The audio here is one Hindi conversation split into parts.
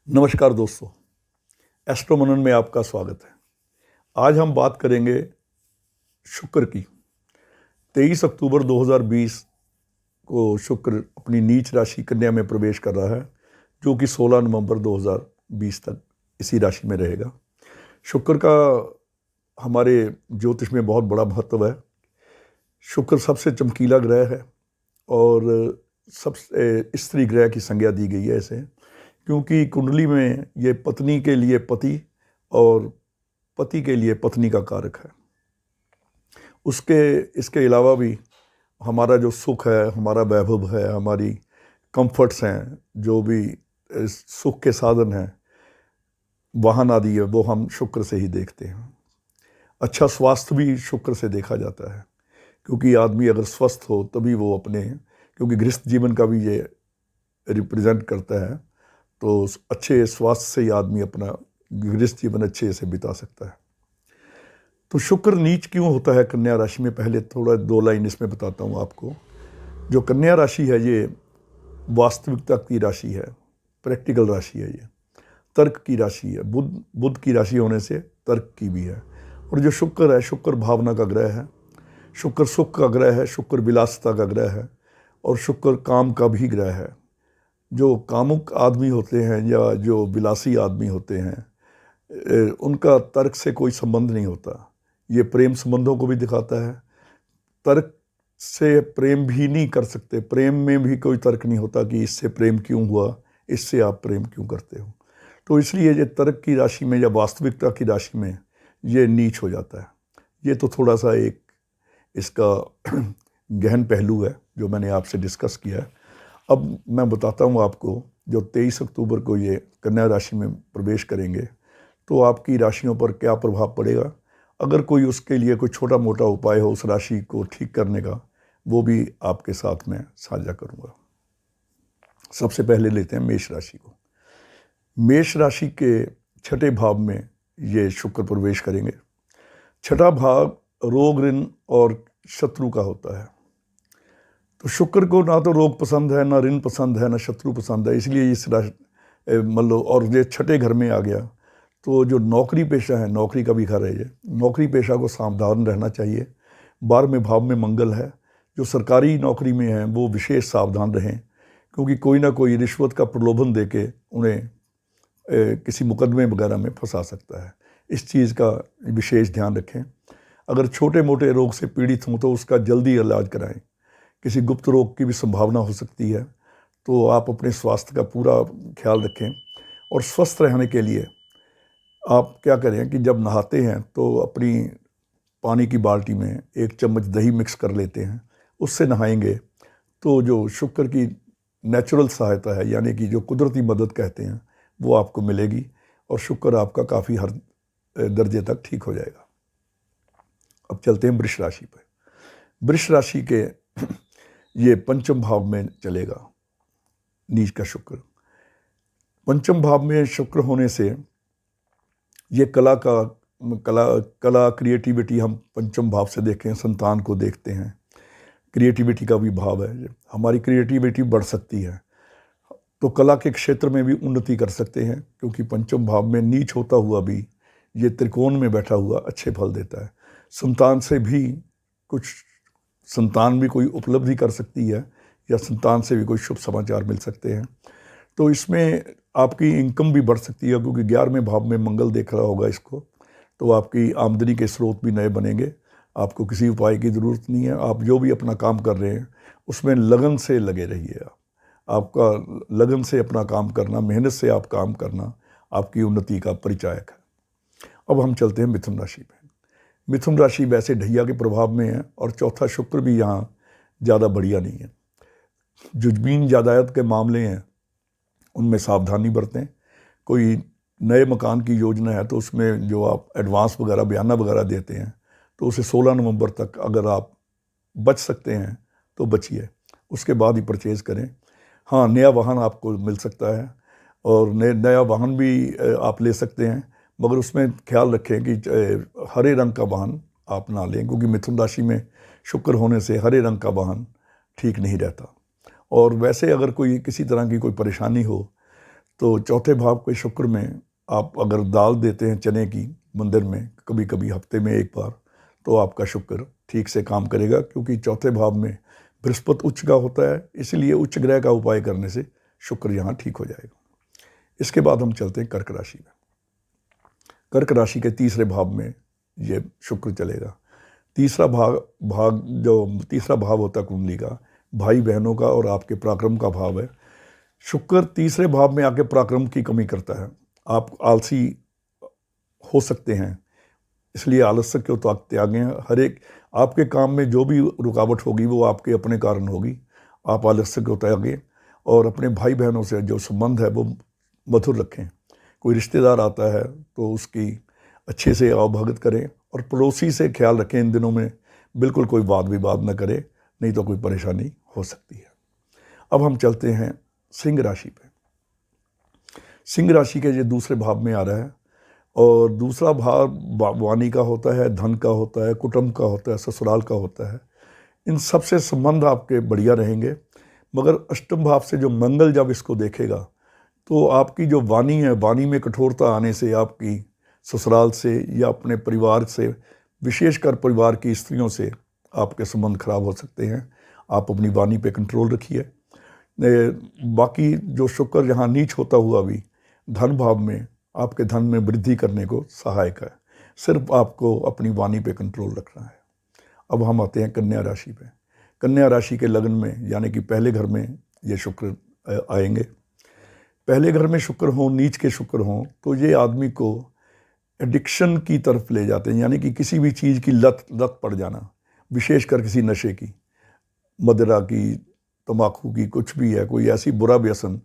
नमस्कार दोस्तों, एस्ट्रो मनन में आपका स्वागत है। आज हम बात करेंगे शुक्र की। 23 अक्टूबर 2020 को शुक्र अपनी नीच राशि कन्या में प्रवेश कर रहा है, जो कि 16 नवंबर 2020 तक इसी राशि में रहेगा। शुक्र का हमारे ज्योतिष में बहुत बड़ा महत्व है। शुक्र सबसे चमकीला ग्रह है और सबसे स्त्री ग्रह की संज्ञा दी गई है इसे, क्योंकि कुंडली में ये पत्नी के लिए पति और पति के लिए पत्नी का कारक है। इसके अलावा भी हमारा जो सुख है, हमारा वैभव है, हमारी कंफर्ट्स हैं, जो भी सुख के साधन हैं, वाहन आदि है, वो हम शुक्र से ही देखते हैं। अच्छा स्वास्थ्य भी शुक्र से देखा जाता है, क्योंकि आदमी अगर स्वस्थ हो तभी वो क्योंकि गृहस्थ जीवन का भी ये रिप्रेजेंट करता है, तो अच्छे स्वास्थ्य से ही आदमी अपना गृहस्थ जीवन अच्छे से बिता सकता है। तो शुक्र नीच क्यों होता है कन्या राशि में, पहले थोड़ा 2 लाइन इसमें बताता हूँ आपको। जो कन्या राशि है ये वास्तविकता की राशि है, प्रैक्टिकल राशि है, ये तर्क की राशि है। बुध की राशि होने से तर्क की भी है। और जो शुक्र है, शुक्र भावना का ग्रह है, शुक्र सुख का ग्रह है, शुक्र विलासिता का ग्रह है और शुक्र काम का भी ग्रह है। जो कामुक आदमी होते हैं या जो विलासी आदमी होते हैं, उनका तर्क से कोई संबंध नहीं होता। ये प्रेम संबंधों को भी दिखाता है। तर्क से प्रेम भी नहीं कर सकते, प्रेम में भी कोई तर्क नहीं होता कि इससे प्रेम क्यों हुआ, इससे आप प्रेम क्यों करते हो। तो इसलिए ये तर्क की राशि में या वास्तविकता की राशि में ये नीच हो जाता है। ये तो थोड़ा सा एक इसका गहन पहलू है जो मैंने आपसे डिस्कस किया है। अब मैं बताता हूँ आपको, जो 23 अक्टूबर को ये कन्या राशि में प्रवेश करेंगे तो आपकी राशियों पर क्या प्रभाव पड़ेगा। अगर कोई उसके लिए कोई छोटा मोटा उपाय हो उस राशि को ठीक करने का, वो भी आपके साथ में साझा करूँगा। सबसे पहले लेते हैं मेष राशि को। मेष राशि के छठे भाव में ये शुक्र प्रवेश करेंगे। छठा भाव रोग, ऋण और शत्रु का होता है। तो शुक्र को ना तो रोग पसंद है, ना ऋण पसंद है, ना शत्रु पसंद है। इसलिए इस राशि मतलब, और ये छठे घर में आ गया तो जो नौकरी पेशा है, नौकरी का भी घर है ये, नौकरी पेशा को सावधान रहना चाहिए। 12वें भाव में मंगल है। जो सरकारी नौकरी में हैं वो विशेष सावधान रहें, क्योंकि कोई ना कोई रिश्वत का प्रलोभन देके उन्हें किसी मुकदमे वगैरह में फंसा सकता है। इस चीज़ का विशेष ध्यान रखें। अगर छोटे मोटे रोग से पीड़ित हों तो उसका जल्दी इलाज कराएं। किसी गुप्त रोग की भी संभावना हो सकती है, तो आप अपने स्वास्थ्य का पूरा ख्याल रखें। और स्वस्थ रहने के लिए आप क्या करें कि जब नहाते हैं तो अपनी पानी की बाल्टी में 1 चम्मच दही मिक्स कर लेते हैं, उससे नहाएंगे तो जो शुक्र की नेचुरल सहायता है, यानी कि जो कुदरती मदद कहते हैं, वो आपको मिलेगी और शुक्र आपका काफ़ी हर दर्जे तक ठीक हो जाएगा। अब चलते हैं वृष राशि पर। वृष राशि के ये पंचम भाव में चलेगा नीच का शुक्र। पंचम भाव में शुक्र होने से ये कला क्रिएटिविटी हम पंचम भाव से देखें, संतान को देखते हैं। क्रिएटिविटी का भी भाव है, हमारी क्रिएटिविटी बढ़ सकती है, तो कला के क्षेत्र में भी उन्नति कर सकते हैं, क्योंकि पंचम भाव में नीच होता हुआ भी ये त्रिकोण में बैठा हुआ अच्छे फल देता है। संतान भी कोई उपलब्धि कर सकती है, या संतान से भी कोई शुभ समाचार मिल सकते हैं। तो इसमें आपकी इनकम भी बढ़ सकती है, क्योंकि 11वें भाव में मंगल देख रहा होगा इसको, तो आपकी आमदनी के स्रोत भी नए बनेंगे। आपको किसी उपाय की ज़रूरत नहीं है। आप जो भी अपना काम कर रहे हैं उसमें लगन से लगे रहिए। आपका लगन से अपना काम करना, मेहनत से आप काम करना आपकी उन्नति का परिचायक है। अब हम चलते हैं मिथुन राशि में। मिथुन राशि वैसे ढैया के प्रभाव में है और चौथा शुक्र भी यहाँ ज़्यादा बढ़िया नहीं है। जो जमीन जायदाद के मामले हैं उनमें सावधानी बरतें। कोई नए मकान की योजना है तो उसमें जो आप एडवांस वगैरह, बयाना वगैरह देते हैं, तो उसे 16 नवंबर तक अगर आप बच सकते हैं तो बचिए, उसके बाद ही परचेज़ करें। हाँ, नया वाहन आपको मिल सकता है और नया वाहन भी आप ले सकते हैं, मगर उसमें ख्याल रखें कि हरे रंग का वाहन आप ना लें, क्योंकि मिथुन राशि में शुक्र होने से हरे रंग का वाहन ठीक नहीं रहता। और वैसे अगर कोई किसी तरह की कोई परेशानी हो तो चौथे भाव के शुक्र में आप अगर दाल देते हैं चने की मंदिर में कभी कभी हफ्ते में एक बार, तो आपका शुक्र ठीक से काम करेगा, क्योंकि चौथे भाव में बृहस्पति उच्च का होता है, इसलिए उच्च ग्रह का उपाय करने से शुक्र यहाँ ठीक हो जाएगा। इसके बाद हम चलते हैं कर्क राशि में। कर्क राशि के तीसरे भाव में ये शुक्र चलेगा। तीसरा भाव होता है कुंडली का, भाई बहनों का और आपके पराक्रम का भाव है। शुक्र तीसरे भाव में आके पराक्रम की कमी करता है। आप आलसी हो सकते हैं, इसलिए आलस्य को त्यागें। हर एक आपके काम में जो भी रुकावट होगी वो आपके अपने कारण होगी। आप आलस्य को त्यागें और अपने भाई बहनों से जो संबंध है वो मधुर रखें। कोई रिश्तेदार आता है तो उसकी अच्छे से आवभगत करें, और पड़ोसी से ख्याल रखें इन दिनों में बिल्कुल कोई वाद विवाद न करें, नहीं तो कोई परेशानी हो सकती है। अब हम चलते हैं सिंह राशि पे। सिंह राशि के ये दूसरे भाव में आ रहा है, और दूसरा भाव वाणी का होता है, धन का होता है, कुटुंब का होता है, ससुराल का होता है। इन सब से संबंध आपके बढ़िया रहेंगे। मगर अष्टम भाव से जो मंगल जब इसको देखेगा तो आपकी जो वाणी है, वाणी में कठोरता आने से आपकी ससुराल से या अपने परिवार से, विशेषकर परिवार की स्त्रियों से आपके संबंध खराब हो सकते हैं। आप अपनी वाणी पे कंट्रोल रखिए। बाकी जो शुक्र यहाँ नीच होता हुआ भी धन भाव में आपके धन में वृद्धि करने को सहायक है। सिर्फ आपको अपनी वाणी पे कंट्रोल रखना है। अब हम आते हैं कन्या राशि पे। कन्या राशि के लग्न में यानी कि पहले घर में ये शुक्र आएंगे। पहले घर में शुक्र हों, नीच के शुक्र हों, तो ये आदमी को एडिक्शन की तरफ ले जाते हैं, यानी कि किसी भी चीज़ की लत पड़ जाना, विशेषकर किसी नशे की, मदिरा की, तम्बाकू की, कुछ भी है, कोई ऐसी बुरा व्यसन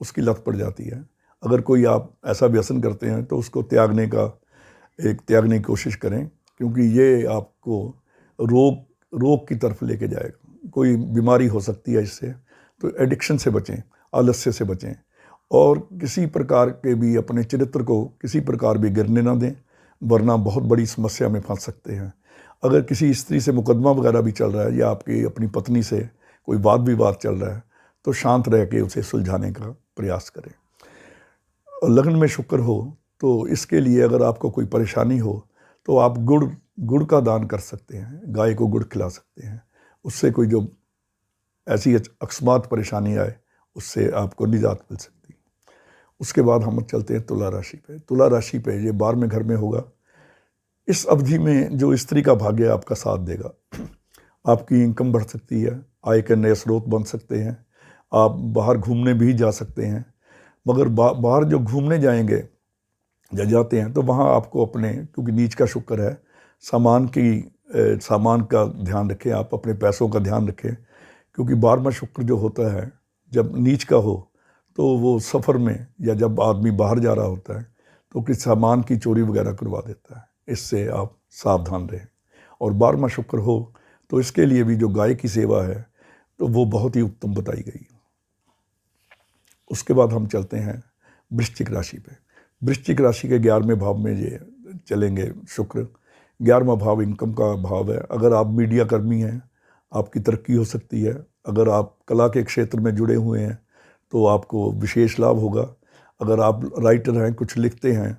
उसकी लत पड़ जाती है। अगर कोई आप ऐसा व्यसन करते हैं तो उसको त्यागने की कोशिश करें, क्योंकि ये आपको रोग की तरफ लेके जाएगा। कोई बीमारी हो सकती है इससे। तो एडिक्शन से बचें, आलस्य से बचें, और किसी प्रकार के भी अपने चरित्र को किसी प्रकार भी गिरने ना दें, वरना बहुत बड़ी समस्या में फंस सकते हैं। अगर किसी स्त्री से मुकदमा वगैरह भी चल रहा है या आपकी अपनी पत्नी से कोई वाद विवाद चल रहा है, तो शांत रह के उसे सुलझाने का प्रयास करें। और लग्न में शुक्र हो तो इसके लिए अगर आपको कोई परेशानी हो तो आप गुड़ का दान कर सकते हैं, गाय को गुड़ खिला सकते हैं। उससे कोई जो ऐसी अकस्मात परेशानी आए उससे आपको निजात मिल सकती है। उसके बाद हम चलते हैं तुला राशि पे। तुला राशि पे ये 12वें घर में होगा। इस अवधि में जो स्त्री का भाग्य आपका साथ देगा। आपकी इनकम बढ़ सकती है, आय के नए स्रोत बन सकते हैं, आप बाहर घूमने भी जा सकते हैं। मगर बाहर जो घूमने जाएंगे या जाते हैं तो वहाँ आपको अपने, क्योंकि नीच का शुक्र है, सामान का ध्यान रखें, आप अपने पैसों का ध्यान रखें, क्योंकि 12वां शुक्र जो होता है जब नीच का हो तो वो सफ़र में या जब आदमी बाहर जा रहा होता है तो किसी सामान की चोरी वगैरह करवा देता है। इससे आप सावधान रहें। और 12वां शुक्र हो तो इसके लिए भी जो गाय की सेवा है तो वो बहुत ही उत्तम बताई गई। उसके बाद हम चलते हैं वृश्चिक राशि पे। वृश्चिक राशि के 11वें भाव में ये चलेंगे शुक्र। 11वां भाव इनकम का भाव है। अगर आप मीडिया कर्मी हैं, आपकी तरक्की हो सकती है। अगर आप कला के क्षेत्र में जुड़े हुए हैं तो आपको विशेष लाभ होगा। अगर आप राइटर हैं, कुछ लिखते हैं,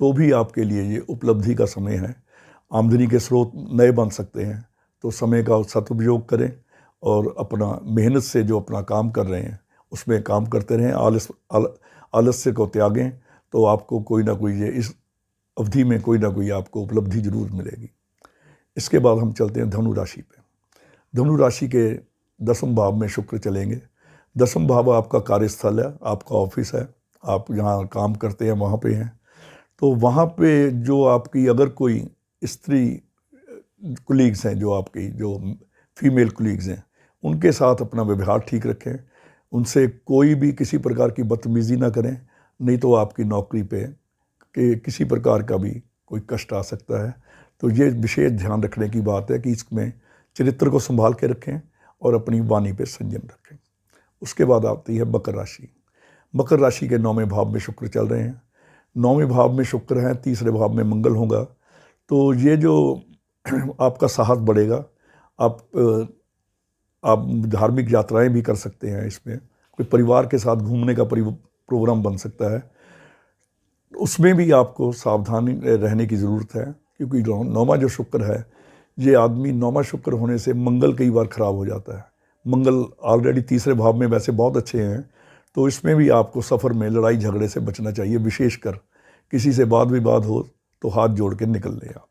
तो भी आपके लिए ये उपलब्धि का समय है। आमदनी के स्रोत नए बन सकते हैं। तो समय का सदुपयोग करें और अपना मेहनत से जो अपना काम कर रहे हैं उसमें काम करते रहें। आलस्य को त्यागें तो आपको कोई ना कोई, ये इस अवधि में कोई ना कोई आपको उपलब्धि जरूर मिलेगी। इसके बाद हम चलते हैं धनु राशि पे। धनु राशि के 10वें भाव में शुक्र चलेंगे। 10वां भाव आपका कार्यस्थल है, आपका ऑफिस है, आप जहाँ काम करते हैं वहाँ पे हैं। तो वहाँ पे जो आपकी अगर कोई स्त्री कुलीग्स हैं, जो आपकी जो फीमेल कुलीग्स हैं, उनके साथ अपना व्यवहार ठीक रखें। उनसे कोई भी किसी प्रकार की बदतमीज़ी ना करें, नहीं तो आपकी नौकरी पे कि किसी प्रकार का भी कोई कष्ट आ सकता है। तो ये विशेष ध्यान रखने की बात है कि इसमें चरित्र को संभाल के रखें और अपनी वाणी पे संयम रखें। उसके बाद आती है मकर राशि। मकर राशि के 9वें भाव में शुक्र चल रहे हैं। 9वें भाव में शुक्र हैं, 3रे भाव में मंगल होगा। तो ये जो आपका साहस बढ़ेगा। आप धार्मिक यात्राएं भी कर सकते हैं। इसमें कोई परिवार के साथ घूमने का प्रोग्राम बन सकता है। उसमें भी आपको सावधानी रहने की ज़रूरत है, क्योंकि नौमा जो शुक्र है, ये आदमी नौमा शुक्र होने से मंगल कई बार ख़राब हो जाता है। मंगल ऑलरेडी तीसरे भाव में वैसे बहुत अच्छे हैं, तो इसमें भी आपको सफ़र में लड़ाई झगड़े से बचना चाहिए। विशेषकर किसी से वाद विवाद हो तो हाथ जोड़ के निकल लें आप।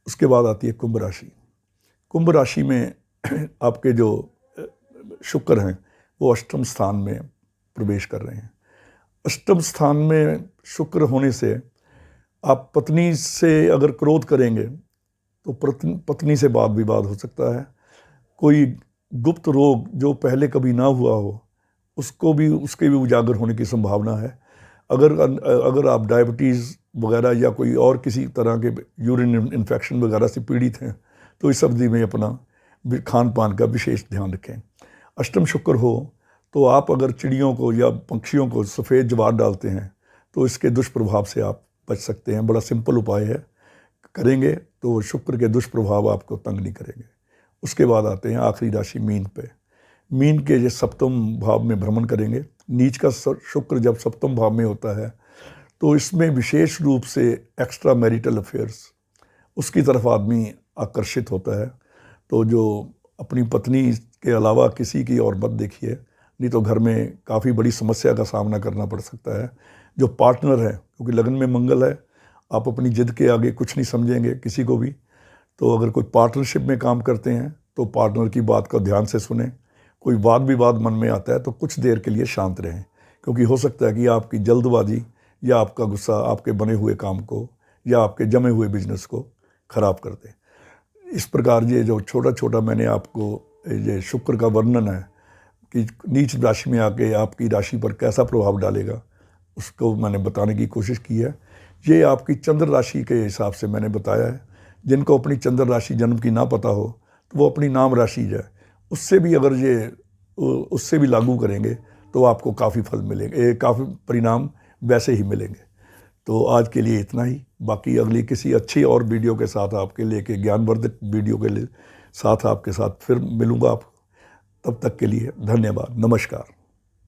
उसके बाद आती है कुंभ राशि। कुंभ राशि में आपके जो शुक्र हैं वो अष्टम स्थान में प्रवेश कर रहे हैं। अष्टम स्थान में शुक्र होने से आप पत्नी से अगर क्रोध करेंगे तो पत्नी से वाद विवाद हो सकता है। कोई गुप्त रोग जो पहले कभी ना हुआ हो उसके भी उजागर होने की संभावना है। अगर आप डायबिटीज़ वगैरह या कोई और किसी तरह के यूरिन इन्फेक्शन वगैरह से पीड़ित हैं तो इस अवधि में अपना खान पान का विशेष ध्यान रखें। अष्टम शुक्र हो तो आप अगर चिड़ियों को या पक्षियों को सफ़ेद ज्वार डालते हैं तो इसके दुष्प्रभाव से आप बच सकते हैं। बड़ा सिंपल उपाय है, करेंगे तो शुक्र के दुष्प्रभाव आपको तंग नहीं करेंगे। उसके बाद आते हैं आखिरी राशि मीन पे। मीन के ये सप्तम भाव में भ्रमण करेंगे। नीच का शुक्र जब सप्तम भाव में होता है तो इसमें विशेष रूप से एक्स्ट्रा मैरिटल अफेयर्स उसकी तरफ आदमी आकर्षित होता है। तो जो अपनी पत्नी के अलावा किसी की और मत देखिए, नहीं तो घर में काफ़ी बड़ी समस्या का सामना करना पड़ सकता है। जो पार्टनर है, क्योंकि लगन में मंगल है, आप अपनी जिद के आगे कुछ नहीं समझेंगे किसी को भी। तो अगर कोई पार्टनरशिप में काम करते हैं तो पार्टनर की बात को ध्यान से सुने। कोई वाद विवाद मन में आता है तो कुछ देर के लिए शांत रहें, क्योंकि हो सकता है कि आपकी जल्दबाजी या आपका गुस्सा आपके बने हुए काम को या आपके जमे हुए बिजनेस को ख़राब कर दे। इस प्रकार ये जो छोटा छोटा मैंने आपको ये शुक्र का वर्णन है कि नीच राशि में आके आपकी राशि पर कैसा प्रभाव डालेगा, उसको मैंने बताने की कोशिश की है। ये आपकी चंद्र राशि के हिसाब से मैंने बताया है। जिनको अपनी चंद्र राशि जन्म की ना पता हो तो वो अपनी नाम राशि है उससे भी अगर ये उससे भी लागू करेंगे तो आपको काफ़ी फल मिलेंगे, काफ़ी परिणाम वैसे ही मिलेंगे। तो आज के लिए इतना ही। बाकी अगली किसी अच्छी और वीडियो के साथ आपके लेके ज्ञानवर्धक वीडियो के साथ आपके साथ फिर मिलूँगा। तब तक के लिए धन्यवाद, नमस्कार।